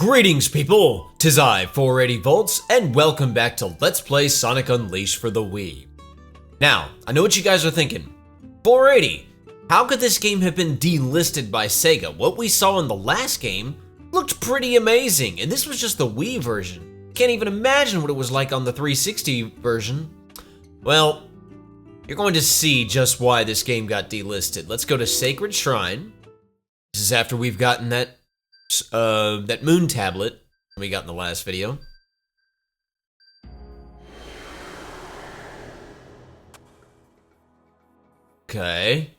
Greetings people, 'tis I, 480 Volts, and welcome back to Let's Play Sonic Unleashed for the Wii. Now, I know what you guys are thinking. 480, how could this game have been delisted by Sega? What we saw in the last game looked pretty amazing, and this was just the Wii version. Can't even imagine what it was like on the 360 version. Well, you're going to see just why this game got delisted. Let's go to Sacred Shrine. This is after we've gotten that moon tablet we got in the last video. Okay.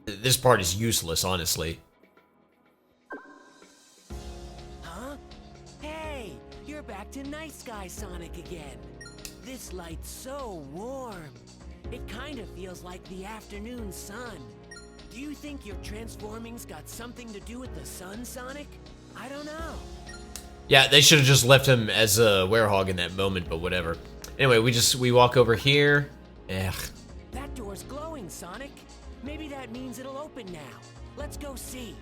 This part is useless, honestly. Huh? Hey, you're back to Night Sky Sonic again. This light's so warm. It kind of feels like the afternoon sun. Do you think your transforming's got something to do with the sun, Sonic? I don't know. Yeah, they should have just left him as a Werehog in that moment, but whatever. Anyway, we walk over here. Ugh. That door's glowing, Sonic. Maybe that means it'll open now. Let's go see.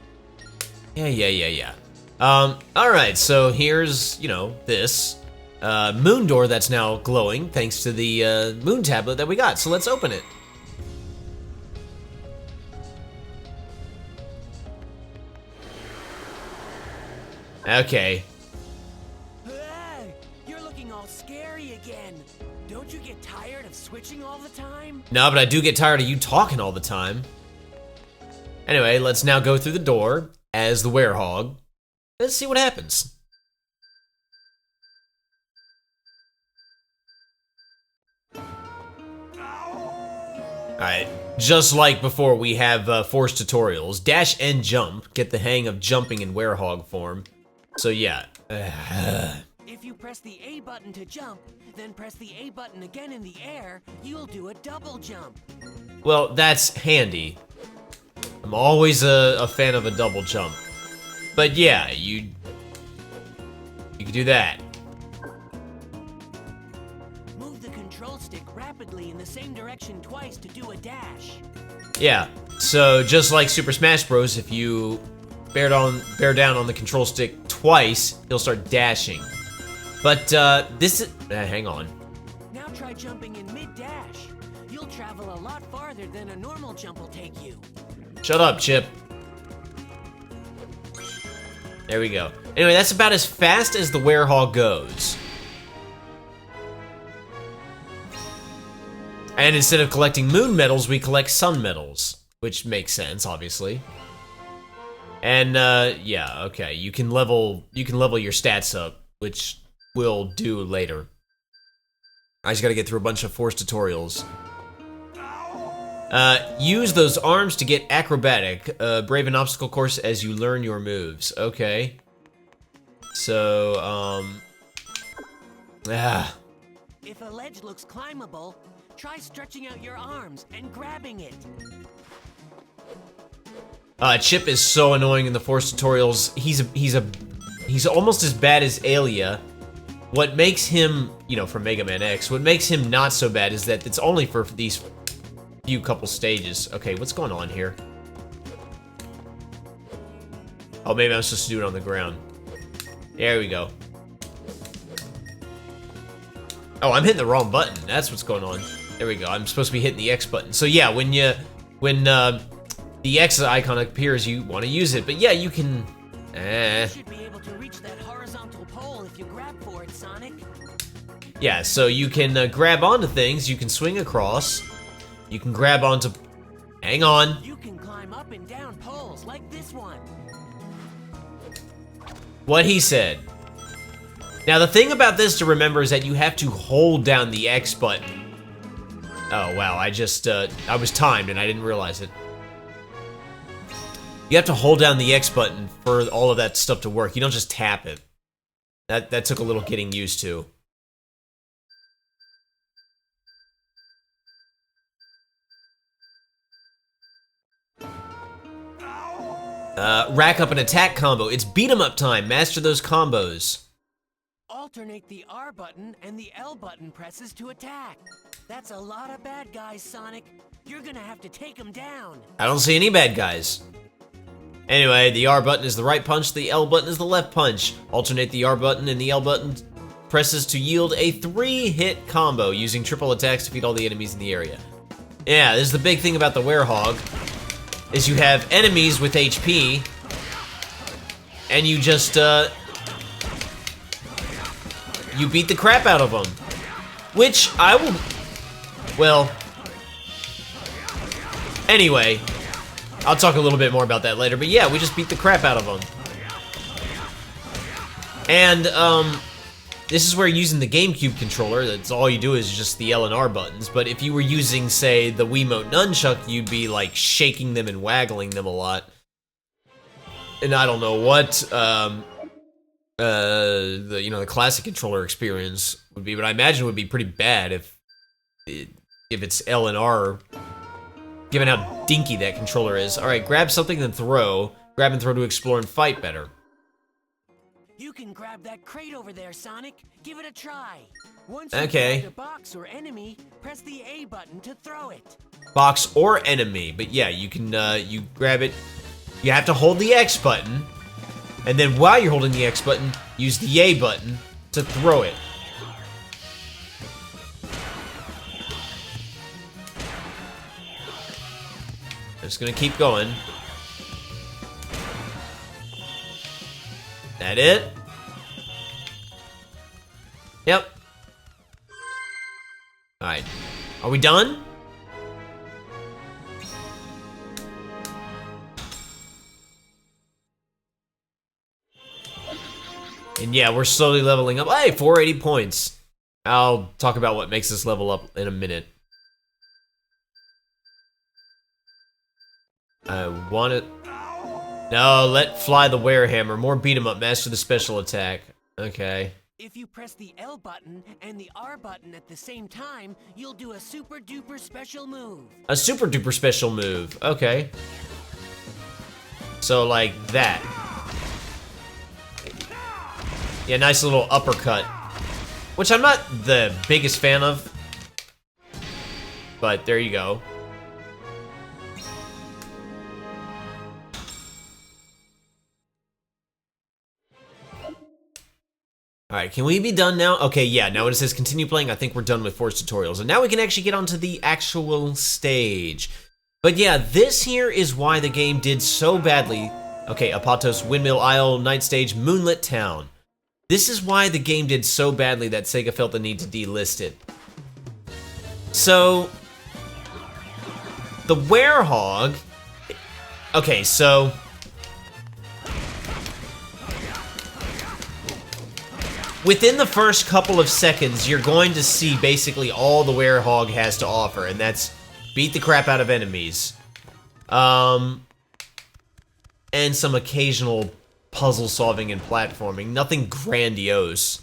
Yeah. Alright, so here's, this moon door that's now glowing thanks to the moon tablet that we got. So let's open it. Okay. Hey, you're looking all scary again. Don't you get tired of switching all the time? No, but I do get tired of you talking all the time. Anyway, let's now go through the door as the Werehog. Let's see what happens. Alright, just like before, we have force tutorials. Dash and jump. Get the hang of jumping in Werehog form. So yeah. If you press the A button to jump, then press the A button again in the air, you'll do a double jump. Well, that's handy. I'm always a fan of a double jump. But yeah, you can do that. Move the control stick rapidly in the same direction twice to do a dash. Yeah, so just like Super Smash Bros, if you bear down on the control stick twice, he'll start dashing. But this is hang on. Now try jumping in mid-dash. You'll travel a lot farther than a normal jump will take you. Shut up, Chip. There we go. Anyway, that's about as fast as the Werehog goes. And instead of collecting moon medals, we collect sun medals, which makes sense, obviously. And yeah, okay, you can level your stats up, which we'll do later. I just gotta get through a bunch of force tutorials. Use those arms to get acrobatic. Brave an obstacle course as you learn your moves. Okay. So, If a ledge looks climbable, try stretching out your arms and grabbing it. Chip is so annoying in the force tutorials. He's almost as bad as Alia. What makes him, from Mega Man X, what makes him not so bad is that it's only for these few couple stages. Okay, what's going on here? Oh, maybe I'm supposed to do it on the ground. There we go. Oh, I'm hitting the wrong button. That's what's going on. There we go. I'm supposed to be hitting the X button. So yeah, when the X icon appears, you want to use it. But yeah, you can. You should be able to reach that horizontal pole if you grab for it, Sonic. Yeah, so you can grab onto things. You can swing across. You can grab onto. Hang on. You can climb up and down poles like this one. What he said. Now the thing about this to remember is that you have to hold down the X button. Oh wow, I was timed and I didn't realize it. You have to hold down the X button for all of that stuff to work. You don't just tap it. That took a little getting used to. Rack up an attack combo. It's beat 'em up time. Master those combos. Alternate the R button and the L button presses to attack. That's a lot of bad guys, Sonic. You're gonna have to take them down. I don't see any bad guys. Anyway, the R button is the right punch, the L button is the left punch. Alternate the R button and the L button presses to yield a 3-hit combo using triple attacks to defeat all the enemies in the area. Yeah, this is the big thing about the Werehog, is you have enemies with HP, and you just, you beat the crap out of them. Which I will, well, anyway, I'll talk a little bit more about that later, but yeah, we just beat the crap out of them. And, this is where using the GameCube controller, that's all you do is just the L and R buttons, but if you were using, say, the Wiimote Nunchuck, you'd be, like, shaking them and waggling them a lot. And I don't know what, the classic controller experience would be, but I imagine it would be pretty bad if it's L and R, given how dinky that controller is. Alright, grab something then throw. Grab and throw to explore and fight better. You can grab that crate over there, Sonic. Give it a try. Once you find a box or enemy, press the A button to throw it. Box or enemy, but yeah, you can, you grab it. You have to hold the X button, and then while you're holding the X button, use the A button to throw it. I'm just gonna keep going. That it? Yep. Alright. Are we done? And yeah, we're slowly leveling up. Hey, 480 points. I'll talk about what makes this level up in a minute. I want it. No, let fly the Werehammer. More beat 'em up. Master the special attack. Okay. If you press the L button and the R button at the same time, you'll do a super duper special move. A super duper special move. Okay. So like that. Yeah, nice little uppercut. Which I'm not the biggest fan of. But there you go. Alright, can we be done now? Okay, yeah, now when it says continue playing, I think we're done with Force Tutorials. And now we can actually get onto the actual stage. But yeah, this here is why the game did so badly. Okay, Apatos, Windmill Isle, Night Stage, Moonlit Town. This is why the game did so badly that Sega felt the need to delist it. So, the Werehog... Okay, so... within the first couple of seconds, you're going to see basically all the Werehog has to offer, and that's beat the crap out of enemies. And some occasional puzzle solving and platforming. Nothing grandiose.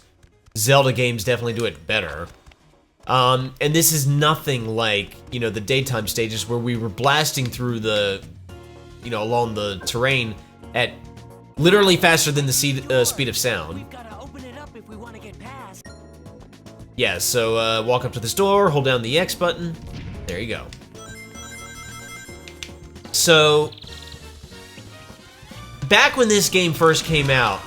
Zelda games definitely do it better. And this is nothing like, you know, the daytime stages where we were blasting through the, you know, along the terrain at literally faster than the speed of sound. Yeah, so walk up to this door, hold down the X button. There you go. So, back when this game first came out,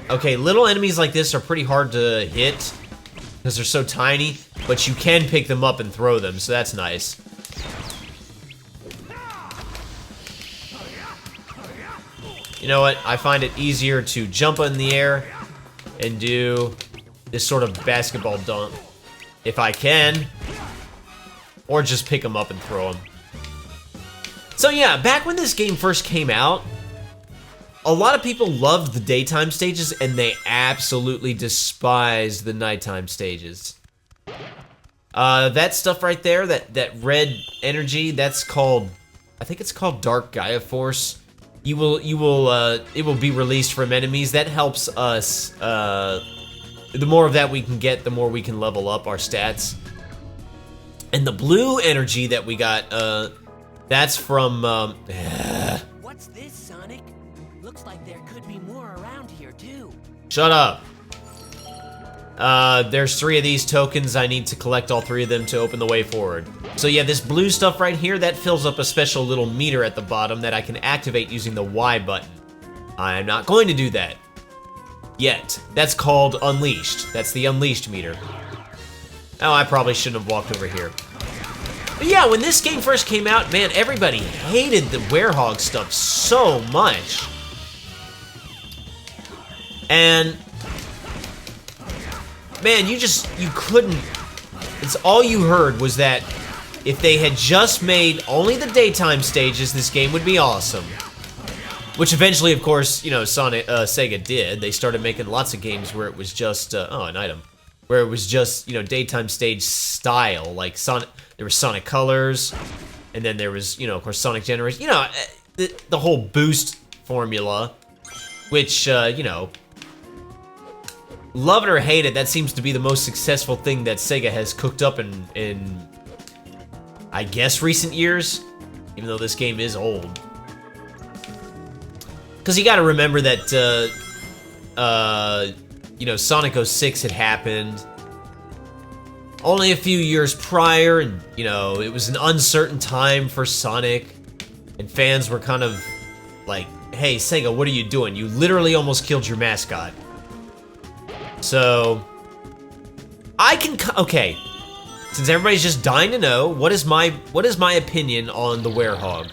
okay, little enemies like this are pretty hard to hit because they're so tiny, but you can pick them up and throw them, so that's nice. You know what? I find it easier to jump in the air and do this sort of basketball dunk, if I can, or just pick them up and throw them. So yeah, back when this game first came out, a lot of people loved the daytime stages, and they absolutely despised the nighttime stages. That stuff right there, that red energy, that's called, I think it's called Dark Gaia Force. It will be released from enemies. That helps us, the more of that we can get, the more we can level up our stats. And the blue energy that we got, that's from, What's this, Sonic? Looks like there could be more around here, too. Shut up. There's 3 of these tokens. I need to collect all 3 of them to open the way forward. So yeah, this blue stuff right here, that fills up a special little meter at the bottom that I can activate using the Y button. I'm not going to do that yet. That's called Unleashed. That's the Unleashed meter. Oh, I probably shouldn't have walked over here. But yeah, when this game first came out, man, everybody hated the Werehog stuff so much. And man, you couldn't, it's all you heard was that if they had just made only the daytime stages, this game would be awesome. Which eventually, of course, you know, Sega did. They started making lots of games where it was just, oh, an item. Where it was just, you know, daytime stage style. Like, there was Sonic Colors, and then there was, you know, of course, Sonic Generation. You know, the whole boost formula, which, you know, love it or hate it, that seems to be the most successful thing that Sega has cooked up in I guess, recent years. Even though this game is old. Because you gotta remember that, you know, Sonic 06 had happened only a few years prior, and, you know, it was an uncertain time for Sonic, and fans were kind of like, hey, Sega, what are you doing? You literally almost killed your mascot. So, okay, since everybody's just dying to know, what is my opinion on the Werehog?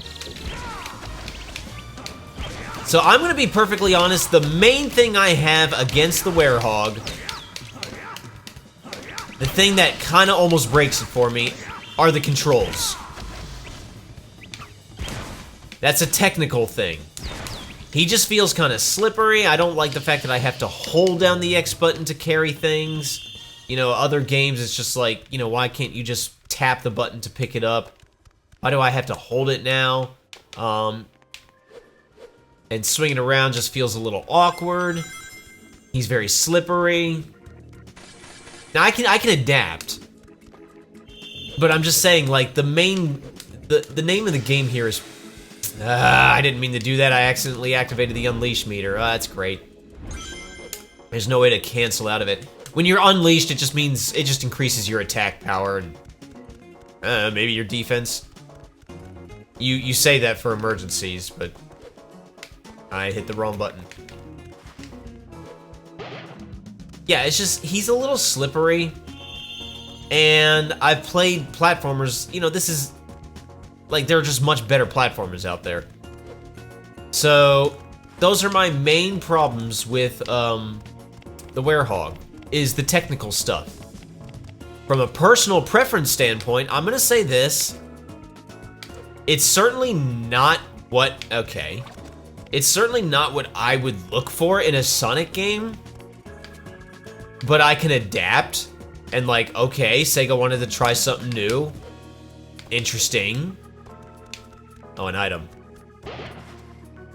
So I'm gonna be perfectly honest, the main thing I have against the Werehog, the thing that kinda almost breaks it for me, are the controls. That's a technical thing. He just feels kinda slippery. I don't like the fact that I have to hold down the X button to carry things. You know, other games it's just like, you know, why can't you just tap the button to pick it up? Why do I have to hold it now? And swinging around just feels a little awkward. He's very slippery. Now I can adapt, but I'm just saying, like, the name of the game here is. I didn't mean to do that. I accidentally activated the Unleash meter. That's great. There's no way to cancel out of it. When you're unleashed, it just means it just increases your attack power and maybe your defense. You say that for emergencies, but. I hit the wrong button. Yeah, it's just, he's a little slippery. And I've played platformers, you know, this is, like, there are just much better platformers out there. So, those are my main problems with, the Werehog, is the technical stuff. From a personal preference standpoint, I'm gonna say this. It's certainly not what, okay. It's certainly not what I would look for in a Sonic game, but I can adapt, and like, okay, Sega wanted to try something new. Interesting. Oh, an item.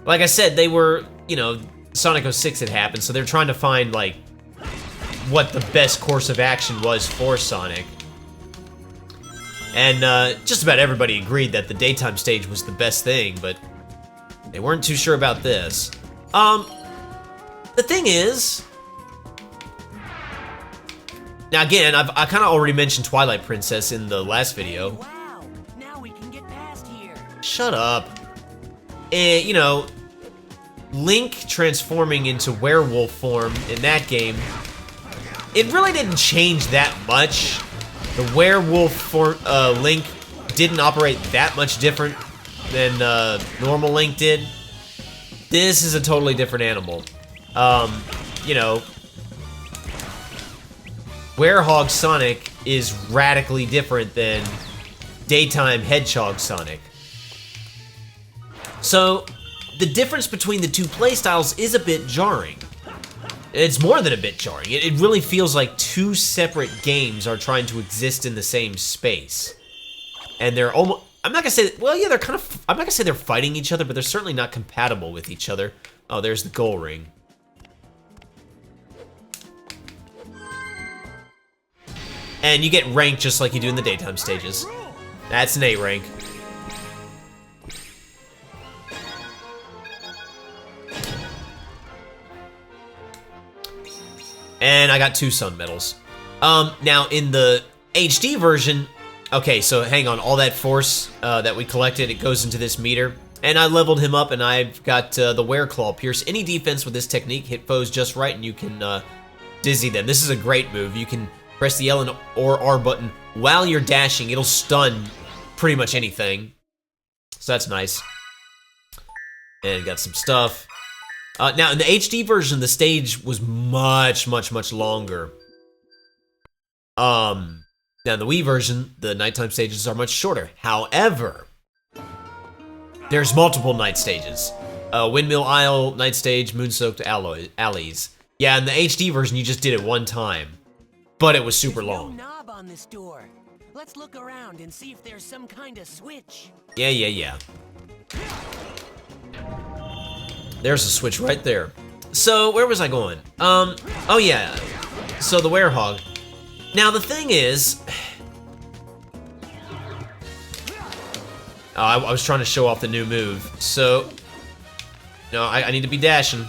Like I said, they were, you know, Sonic 06 had happened, so they're trying to find, like, what the best course of action was for Sonic. And just about everybody agreed that the daytime stage was the best thing, but they weren't too sure about this. The thing is, now again, I kind of already mentioned Twilight Princess in the last video. Wow, now we can get past here. Shut up. You know, Link transforming into werewolf form in that game, it really didn't change that much. The werewolf form, Link didn't operate that much different than normal Link did. This is a totally different animal. You know, Werehog Sonic is radically different than daytime Hedgehog Sonic. So, the difference between the two playstyles is a bit jarring. It's more than a bit jarring. It really feels like two separate games are trying to exist in the same space. And they're almost, I'm not gonna say, well, yeah, they're kind of, I'm not gonna say they're fighting each other, but they're certainly not compatible with each other. Oh, there's the goal ring. And you get rank just like you do in the daytime stages. That's an A rank. And I got 2 sun medals. Now in the HD version, okay, so hang on, all that force that we collected, it goes into this meter. And I leveled him up, and I've got the Wereclaw. Pierce any defense with this technique, hit foes just right, and you can dizzy them. This is a great move. You can press the L and or R button while you're dashing. It'll stun pretty much anything. So that's nice. And got some stuff. Now, in the HD version, the stage was much longer. Now, in the Wii version, the nighttime stages are much shorter. However, there's multiple night stages. Windmill Isle, Night Stage, Moon-Soaked Alleys. Yeah, in the HD version, you just did it one time. But it was super long. No knob on this door. Let's look around and see if there's some kind of switch. Yeah. There's a switch right there. So, where was I going? Oh yeah. So, the Werehog. Now, the thing is... I was trying to show off the new move. So... No, I need to be dashing.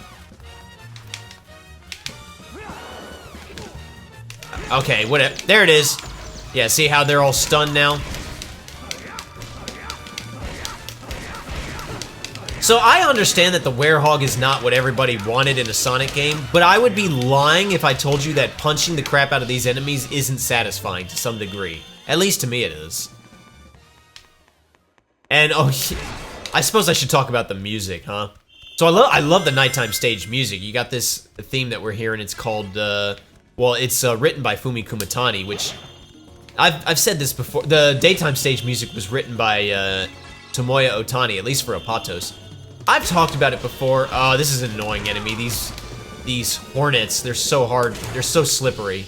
Okay, whatever. There it is. Yeah, see how they're all stunned now? So I understand that the Werehog is not what everybody wanted in a Sonic game, but I would be lying if I told you that punching the crap out of these enemies isn't satisfying to some degree. At least to me it is. And, oh, I suppose I should talk about the music, huh? So I love the nighttime stage music. You got this theme that we're hearing, it's called, well, it's written by Fumi Kumatani, which, I've said this before, the daytime stage music was written by Tomoya Otani, at least for Apatos. I've talked about it before. Oh, this is an annoying enemy. These hornets, they're so hard. They're so slippery.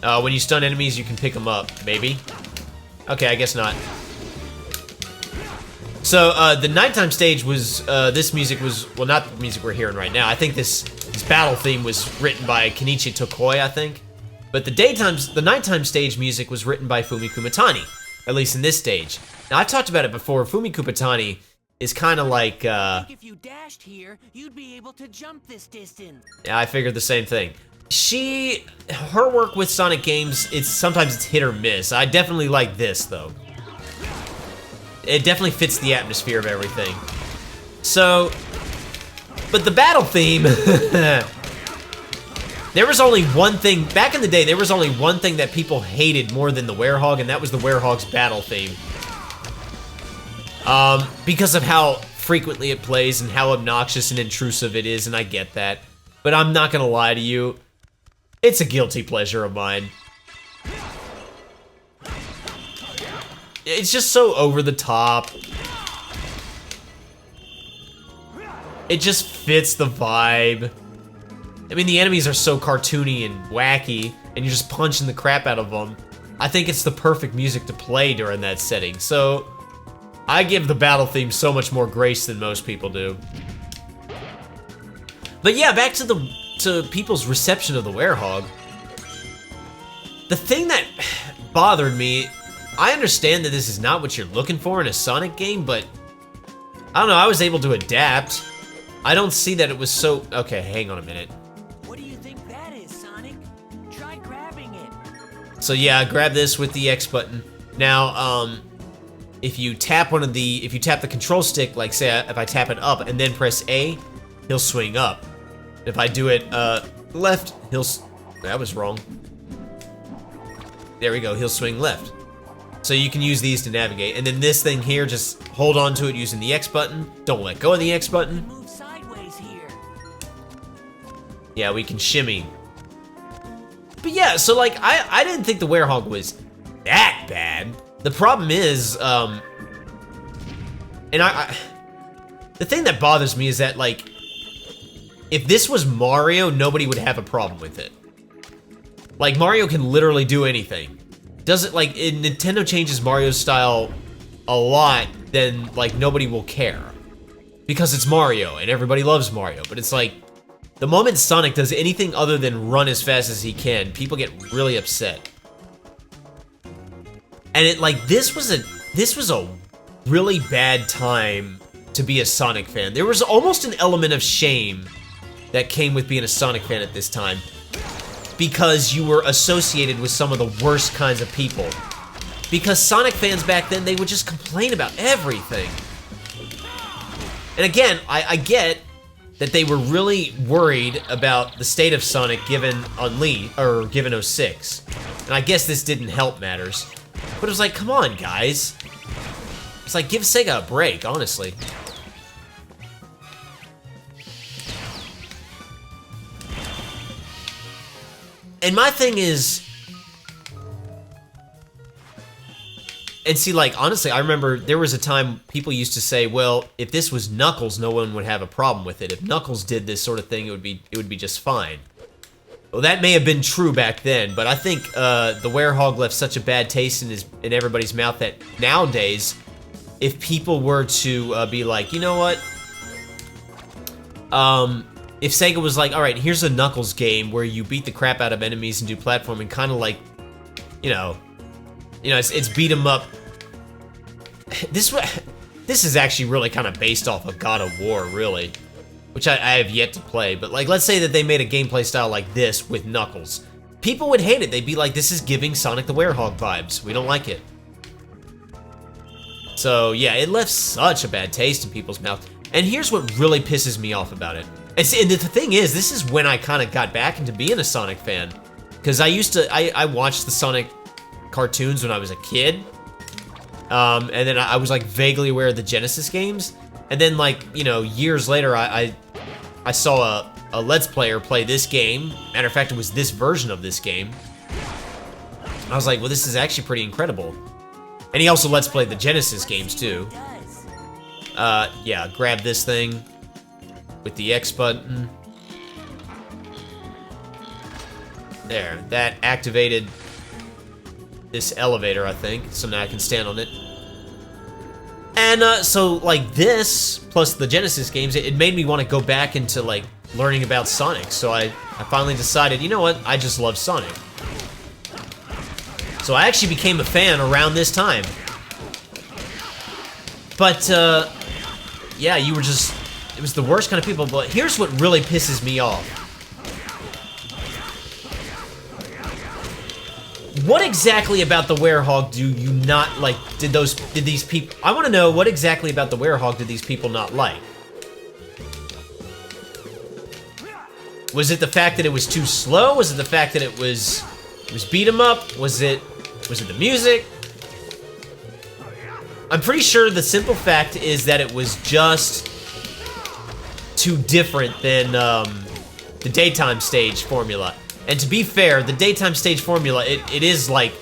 When you stun enemies, you can pick them up, maybe. Okay, I guess not. So, the nighttime stage was, this music was, well, not the music we're hearing right now. I think this battle theme was written by Kenichi Tokoi, I think. But the nighttime stage music was written by Fumi Kumatani. At least in this stage. Now, I've talked about it before. Fumi Kumatani is kind of like, I think if you dashed here, you'd be able to jump this distance. Yeah, I figured the same thing. Her work with Sonic games, sometimes it's hit or miss. I definitely like this, though. It definitely fits the atmosphere of everything. So, but the battle theme... There was only one thing, back in the day, there was only one thing that people hated more than the Werehog, and that was the Werehog's battle theme. Because of how frequently it plays and how obnoxious and intrusive it is, and I get that. But I'm not gonna lie to you, it's a guilty pleasure of mine. It's just so over the top. It just fits the vibe. I mean, the enemies are so cartoony and wacky, and you're just punching the crap out of them. I think it's the perfect music to play during that setting, so I give the battle theme so much more grace than most people do. But yeah, back to people's reception of the Werehog. The thing that bothered me, I understand that this is not what you're looking for in a Sonic game, but I don't know, I was able to adapt. I don't see that it was so... Okay, hang on a minute. So yeah, grab this with the X button. Now, if you tap the control stick, like say if I tap it up and then press A, he'll swing up. If I do it left, that was wrong. There we go, he'll swing left. So you can use these to navigate. And then this thing here, just hold on to it using the X button. Don't let go of the X button. Move sideways here. Yeah, we can shimmy. But yeah, so like, I didn't think the Werehog was that bad. The problem is, the thing that bothers me is that, like, if this was Mario, nobody would have a problem with it. Like, Mario can literally do anything. Nintendo changes Mario's style a lot, then, like, nobody will care. Because it's Mario, and everybody loves Mario, but it's like, the moment Sonic does anything other than run as fast as he can, people get really upset. And this was a really bad time to be a Sonic fan. There was almost an element of shame that came with being a Sonic fan at this time, because you were associated with some of the worst kinds of people. Because Sonic fans back then, they would just complain about everything. And again, I get that they were really worried about the state of Sonic given given 06. And I guess this didn't help matters. But it was like, come on, guys. It's like, give Sega a break, honestly. And my thing is... And see, like, honestly, I remember there was a time people used to say, well, if this was Knuckles, no one would have a problem with it. If Knuckles did this sort of thing, it would be just fine. Well, that may have been true back then, but I think the Werehog left such a bad taste in everybody's mouth that nowadays, if people were to be like, you know what? If Sega was like, all right, here's a Knuckles game where you beat the crap out of enemies and do platforming, kind of like, you know, it's beat 'em up. This is actually really kind of based off of God of War, really, which I have yet to play. But like, let's say that they made a gameplay style like this with Knuckles. People would hate it. They'd be like, this is giving Sonic the Werehog vibes. We don't like it. So yeah, it left such a bad taste in people's mouth. And here's what really pisses me off about it. And the thing is, this is when I kind of got back into being a Sonic fan. Because I watched the Sonic cartoons when I was a kid. And then I was like vaguely aware of the Genesis games. And then like, you know, years later, I saw a Let's Player play this game. Matter of fact, it was this version of this game. I was like, well, this is actually pretty incredible. And he also Let's Played the Genesis games too. Yeah, grab this thing with the X button. There, that activated this elevator, I think, so now I can stand on it. And so like this, plus the Genesis games, it made me want to go back into like learning about Sonic. So I finally decided, you know what, I just love Sonic. So I actually became a fan around this time. But yeah, you were just, it was the worst kind of people. But here's what really pisses me off. What exactly about the Werehog do you not like? Did these people? I want to know what exactly about the Werehog did these people not like? Was it the fact that it was too slow? Was it the fact that it was beat 'em up? Was it the music? I'm pretty sure the simple fact is that it was just too different than the daytime stage formula. And to be fair, the daytime stage formula, it is like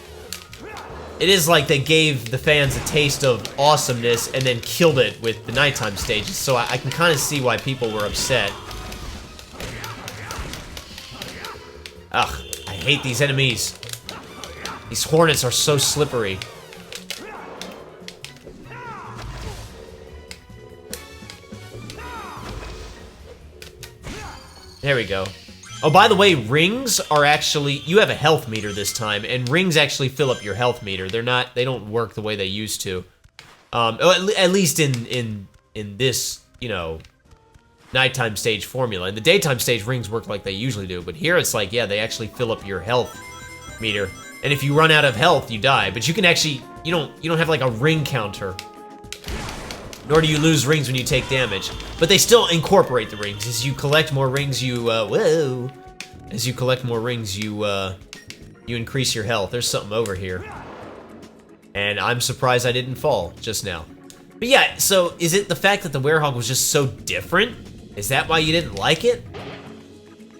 they gave the fans a taste of awesomeness and then killed it with the nighttime stages. So I can kind of see why people were upset. Ugh, I hate these enemies. These hornets are so slippery. There we go. Oh, by the way, rings are actually, you have a health meter this time, and rings actually fill up your health meter. They don't work the way they used to. At least in this, you know, nighttime stage formula. In the daytime stage, rings work like they usually do, but here it's like, yeah, they actually fill up your health meter. And if you run out of health, you die. But you can actually, you don't have like a ring counter. Nor do you lose rings when you take damage. But they still incorporate the rings. As you collect more rings, as you collect more rings, you increase your health. There's something over here. And I'm surprised I didn't fall just now. But yeah, so is it the fact that the Werehog was just so different? Is that why you didn't like it?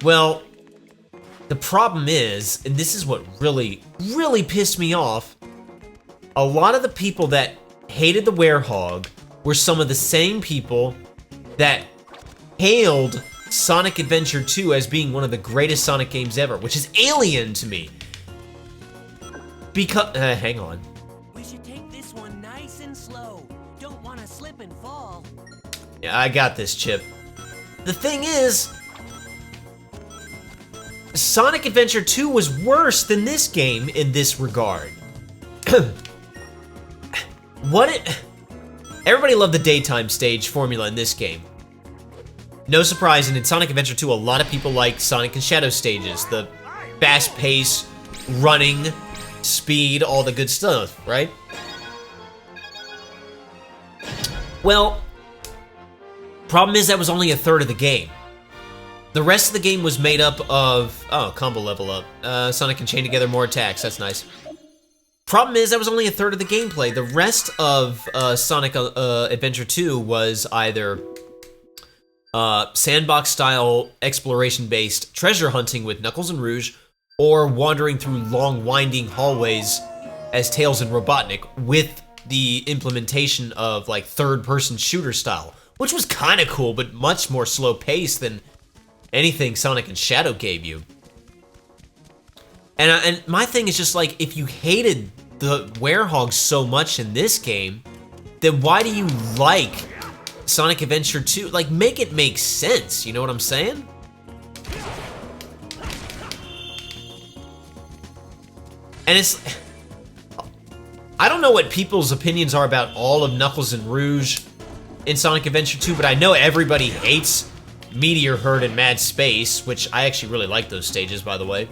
Well, the problem is, and this is what really, really pissed me off, a lot of the people that hated the Werehog were some of the same people that hailed Sonic Adventure 2 as being one of the greatest Sonic games ever, which is alien to me. Because, hang on. We should take this one nice and slow. Don't want to slip and fall. Yeah, I got this, Chip. The thing is, Sonic Adventure 2 was worse than this game in this regard. Everybody loved the daytime stage formula in this game. No surprise, and in Sonic Adventure 2, a lot of people like Sonic and Shadow stages. The fast pace, running, speed, all the good stuff, right? Well, problem is that was only a third of the game. The rest of the game was made up of... Oh, combo level up. Sonic can chain together more attacks. That's nice. Problem is that was only a third of the gameplay. The rest of Sonic Adventure 2 was either sandbox-style, exploration-based treasure hunting with Knuckles and Rouge, or wandering through long, winding hallways as Tails and Robotnik with the implementation of, like, third-person shooter style, which was kind of cool, but much more slow-paced than anything Sonic and Shadow gave you. And my thing is just like, if you hated the Werehog so much in this game, then why do you like Sonic Adventure 2? Like, make it make sense, you know what I'm saying? And it's... I don't know what people's opinions are about all of Knuckles and Rouge in Sonic Adventure 2, but I know everybody hates Meteor Herd and Mad Space, which I actually really like those stages, by the way.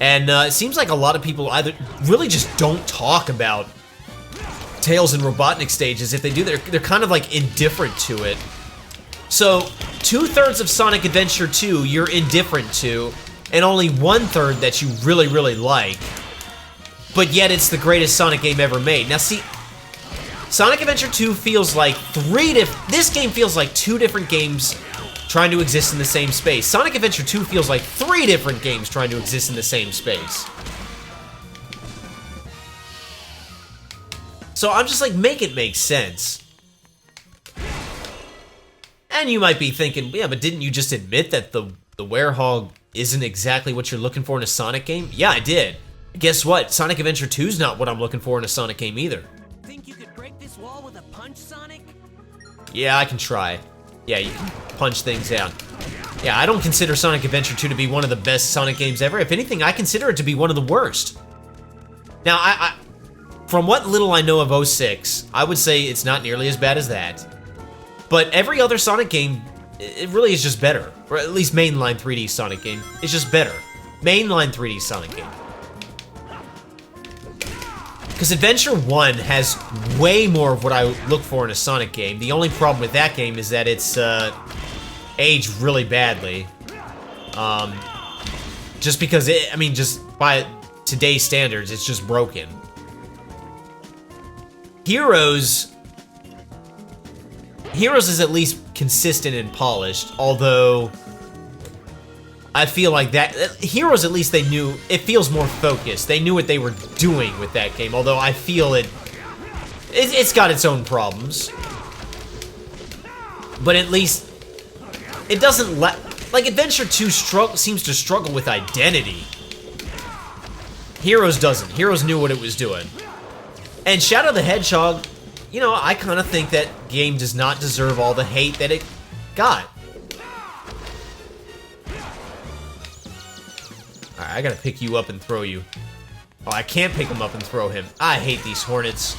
And it seems like a lot of people either really just don't talk about Tails and Robotnik stages. If they do, they're kind of like indifferent to it. So 2/3 of Sonic Adventure 2 you're indifferent to, and only 1/3 that you really, really like. But yet it's the greatest Sonic game ever made. Now see, Sonic Adventure 2 feels like this game feels like 2 different games trying to exist in the same space. Sonic Adventure 2 feels like 3 different games trying to exist in the same space. So I'm just like, make it make sense. And you might be thinking, yeah, but didn't you just admit that the Werehog isn't exactly what you're looking for in a Sonic game? Yeah, I did. Guess what? Sonic Adventure 2 is not what I'm looking for in a Sonic game either. Think you could break this wall with a punch, Sonic? Yeah, I can try. Yeah, you can punch things down. Yeah, I don't consider Sonic Adventure 2 to be one of the best Sonic games ever. If anything, I consider it to be one of the worst. Now, I from what little I know of 06, I would say it's not nearly as bad as that. But every other Sonic game, it really is just better. Or at least mainline 3D Sonic game, it's just better. Mainline 3D Sonic game. Because Adventure 1 has way more of what I look for in a Sonic game. The only problem with that game is that it's aged really badly. Just because just by today's standards, it's just broken. Heroes is at least consistent and polished, although I feel like that Heroes, at least they knew, it feels more focused. They knew what they were doing with that game, although I feel it's got its own problems. But at least it doesn't like Adventure 2 seems to struggle with identity. Heroes doesn't. Heroes knew what it was doing. And Shadow the Hedgehog, you know, I kind of think that game does not deserve all the hate that it got. Alright, I gotta pick you up and throw you. Oh, I can't pick him up and throw him. I hate these hornets.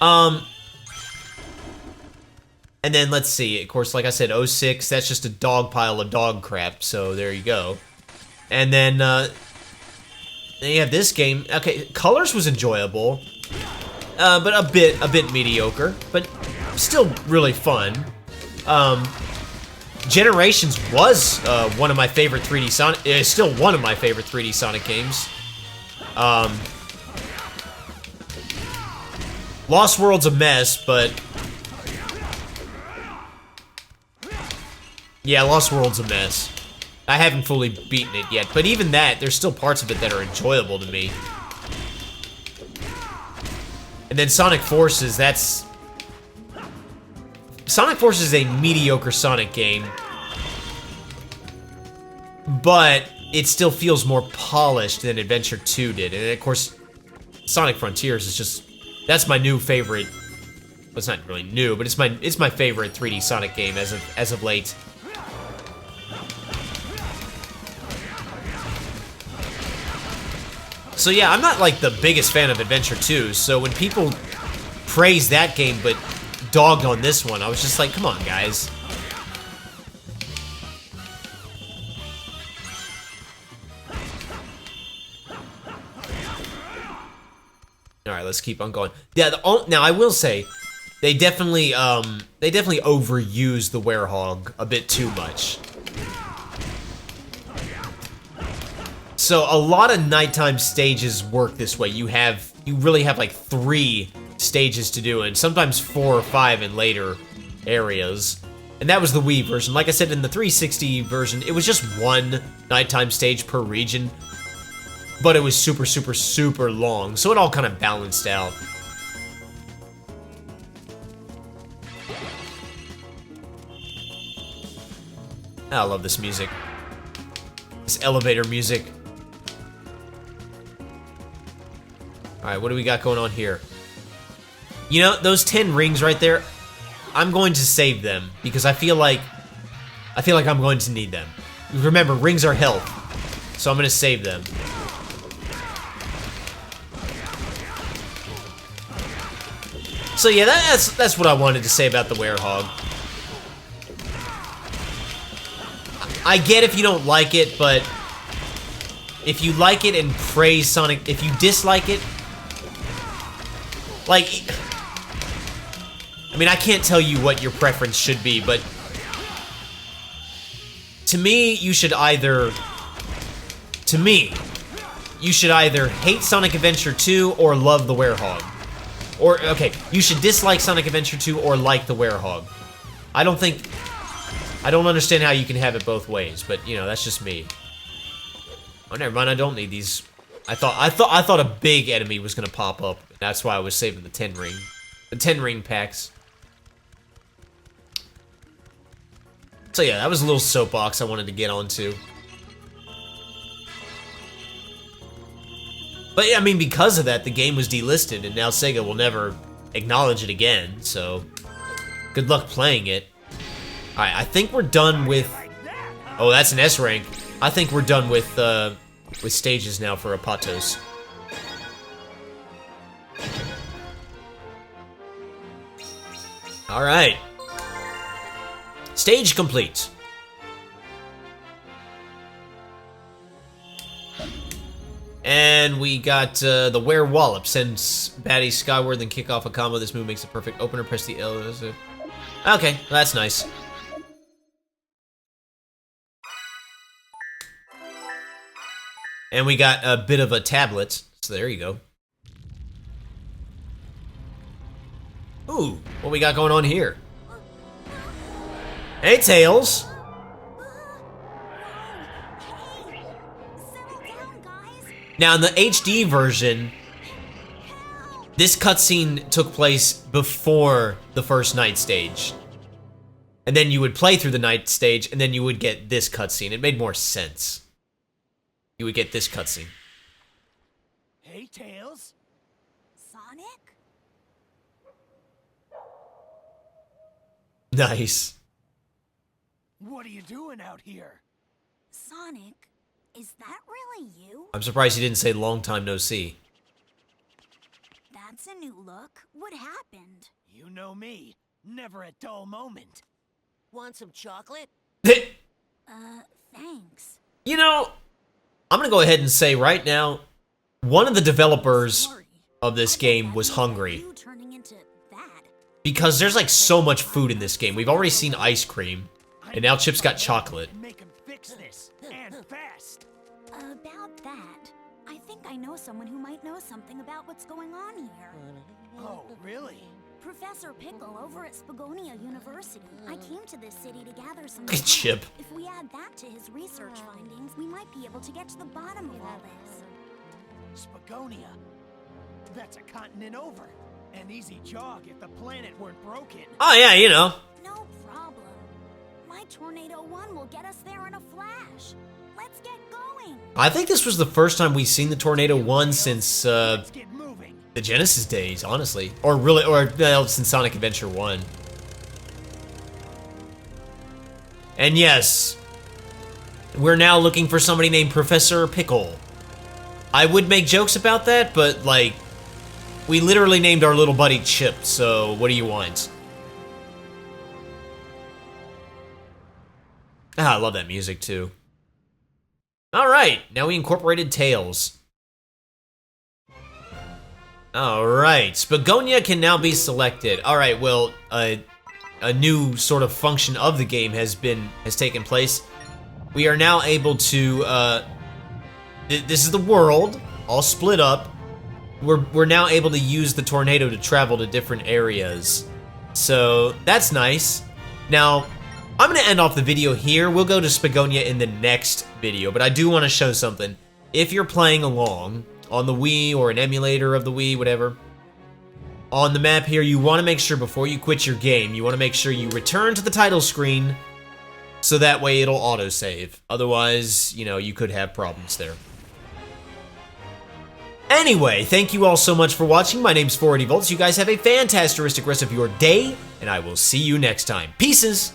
And then, let's see, of course, like I said, 06, that's just a dog pile of dog crap, so there you go. And then you have this game. Okay, Colors was enjoyable, but a bit mediocre, but still really fun. Generations was one of my favorite 3D Sonic. It's still one of my favorite 3D Sonic games. Lost World's a mess, but yeah, Lost World's a mess. I haven't fully beaten it yet, but even that, there's still parts of it that are enjoyable to me. And then Sonic Forces, Sonic Forces is a mediocre Sonic game, but it still feels more polished than Adventure 2 did. And of course, Sonic Frontiers is just, that's my new favorite. Well, it's not really new, but it's my favorite 3D Sonic game as of late. So yeah, I'm not like the biggest fan of Adventure 2, so when people praised that game, but dogged on this one. I was just like, come on, guys. Alright, let's keep on going. Yeah, now I will say, they definitely overuse the Werehog a bit too much. So a lot of nighttime stages work this way. You really have like 3 stages to do, and sometimes 4 or 5 in later areas. And that was the Wii version. Like I said, in the 360 version, it was just 1 nighttime stage per region. But it was super, super, super long, so it all kind of balanced out. I love this music. This elevator music. Alright, what do we got going on here? You know, those 10 rings right there, I'm going to save them, because I feel like I'm going to need them. Remember, rings are health, so I'm going to save them. So yeah, that's what I wanted to say about the Werehog. I get if you don't like it, but if you like it and praise Sonic, if you dislike it, like, I mean, I can't tell you what your preference should be, but to me, you should either hate Sonic Adventure 2 or love the Werehog. Or, okay, you should dislike Sonic Adventure 2 or like the Werehog. I don't understand how you can have it both ways, but, you know, that's just me. Oh, never mind, I don't need these. I thought a big enemy was gonna pop up. That's why I was saving the 10 ring packs. So yeah, that was a little soapbox I wanted to get onto. But yeah, I mean, because of that, the game was delisted, and now Sega will never acknowledge it again, so good luck playing it. Alright, I think we're done with... Oh, that's an S rank. I think we're done with stages now for Apatos. Alright. Stage complete. And we got the Werewallop. Sends baddies skyward, then kick off a combo. This move makes a perfect opener. Press the L. Okay, that's nice. And we got a bit of a tablet. So there you go. Ooh, what we got going on here? Hey, Tails. Now, in the HD version, this cutscene took place before the first night stage. And then you would play through the night stage, and then you would get this cutscene. It made more sense. You would get this cutscene. Hey, Tails. Sonic? Nice. What are you doing out here? Sonic, is that really you? I'm surprised you didn't say long time no see. That's a new look. What happened? You know me. Never a dull moment. Want some chocolate? Thanks. You know, I'm gonna go ahead and say right now, one of the developers Sorry. of this game was hungry. You turning into that. Because there's like so much food in this game. We've already seen ice cream, and now Chip's got chocolate. Make him fix this, and fast. About that, I think I know someone who might know something about what's going on here. Oh, really? Professor Pickle over at Spagonia University. I came to this city to gather some Good Chip. If we add that to his research findings, we might be able to get to the bottom of all this. Spagonia. That's a continent over. An easy jog if the planet weren't broken. Oh yeah, you know. No problem. My Tornado 1 will get us there in a flash. Let's get going. I think this was the first time we've seen the Tornado 1 since Let's get moving. the Genesis days, honestly. Or really, since Sonic Adventure 1. And yes, we're now looking for somebody named Professor Pickle. I would make jokes about that, but like, We literally named our little buddy Chip, so what do you want? Ah, I love that music too. Alright, now we incorporated Tails. Alright, Spagonia can now be selected. Alright, well, a new sort of function of the game has taken place. We are now able to, this is the world, all split up. We're now able to use the tornado to travel to different areas. So, that's nice. Now, I'm gonna end off the video here. We'll go to Spagonia in the next video, but I do want to show something. If you're playing along on the Wii or an emulator of the Wii, whatever, on the map here, you want to make sure before you quit your game, you want to make sure you return to the title screen so that way it'll autosave. Otherwise, you know, you could have problems there. Anyway, thank you all so much for watching. My name's 480 Volts. You guys have a fantastic rest of your day, and I will see you next time. Peaces!